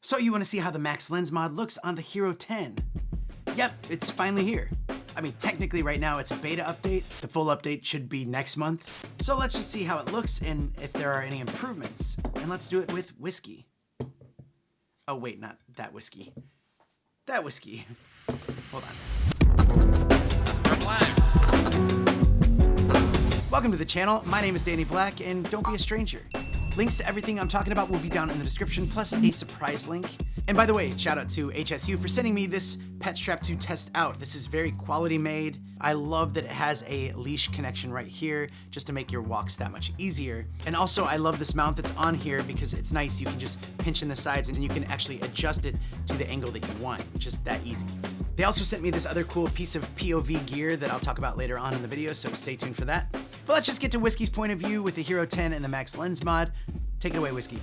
So you want to see how the Max Lens mod looks on the Hero 10? Yep, it's finally here. I mean, technically right now it's a beta update. The full update should be next month. So let's just see how it looks and if there are any improvements. And let's do it with whiskey. Oh wait, not that whiskey. That whiskey. Hold on. Welcome to the channel. My name is Danny Black, and don't be a stranger. Links to everything I'm talking about will be down in the description, plus a surprise link. And by the way, shout out to HSU for sending me this pet strap to test out. This is very quality made. I love that it has a leash connection right here just to make your walks that much easier. And also I love this mount that's on here because it's nice. You can just pinch in the sides and you can actually adjust it to the angle that you want. Just that easy. They also sent me this other cool piece of POV gear that I'll talk about later on in the video, so stay tuned for that. But let's just get to Whiskey's point of view with the Hero 10 and the Max Lens mod. Take it away, Whiskey.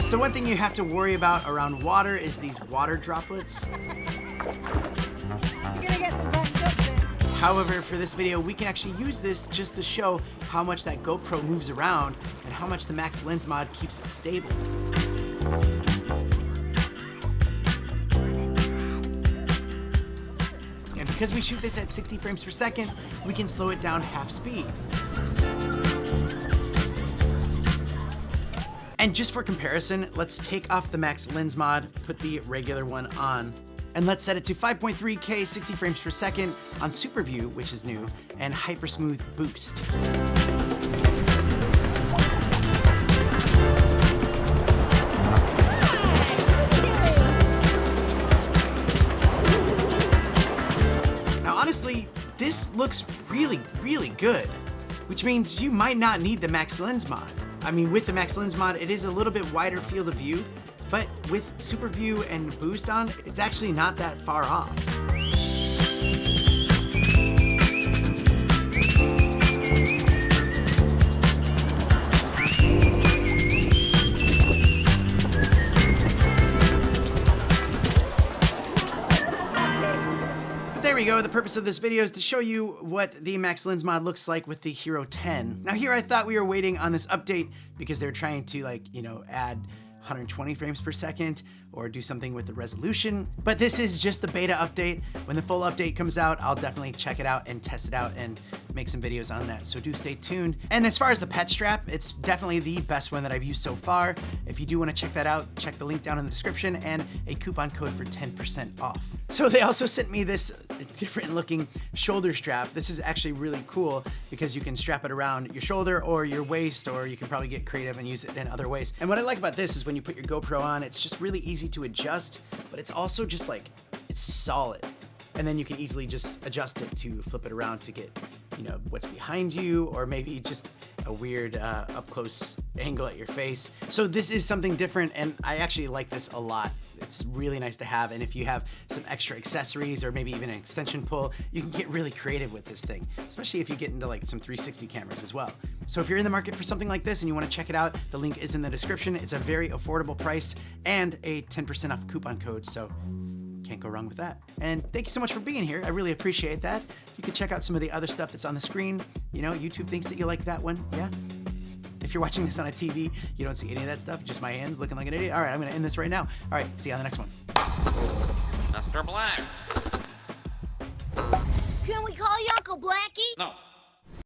So one thing you have to worry about around water is these water droplets. However, for this video, we can actually use this just to show how much that GoPro moves around and how much the Max Lens mod keeps it stable. And because we shoot this at 60 frames per second, we can slow it down half speed. And just for comparison, let's take off the Max Lens mod, put the regular one on, and let's set it to 5.3K 60 frames per second on Superview, which is new, and Hyper Smooth Boost. Now honestly, this looks really, really good, which means you might not need the Max Lens mod. I mean, with the Max Lens mod, it is a little bit wider field of view, but with Superview and Boost on, it's actually not that far off. There we go. The purpose of this video is to show you what the Max Lens mod looks like with the Hero 10. Now here I thought we were waiting on this update because they're trying to add 120 frames per second or do something with the resolution. But this is just the beta update. When the full update comes out, I'll definitely check it out and test it out and make some videos on that. So do stay tuned. And as far as the pet strap, it's definitely the best one that I've used so far. If you do want to check that out, check the link down in the description and a coupon code for 10% off. So they also sent me this different looking shoulder strap. This is actually really cool because you can strap it around your shoulder or your waist, or you can probably get creative and use it in other ways. And what I like about this is when you put your GoPro on, it's just really easy to adjust, but it's also just like, it's solid. And then you can easily just adjust it to flip it around to get, what's behind you, or maybe just a weird up close angle at your face. So this is something different, and I actually like this a lot. It's really nice to have, and if you have some extra accessories or maybe even an extension pull, you can get really creative with this thing, especially if you get into some 360 cameras as well. So if you're in the market for something like this and you want to check it out, the link is in the description. It's a very affordable price and a 10% off coupon code, so can't go wrong with that. And thank you so much for being here. I really appreciate that. You can check out some of the other stuff that's on the screen. YouTube thinks that you like that one, yeah? If you're watching this on a TV, you don't see any of that stuff, just my hands looking like an idiot. All right, I'm gonna end this right now. All right, see you on the next one. Mr. Black. Can we call you Uncle Blackie? No.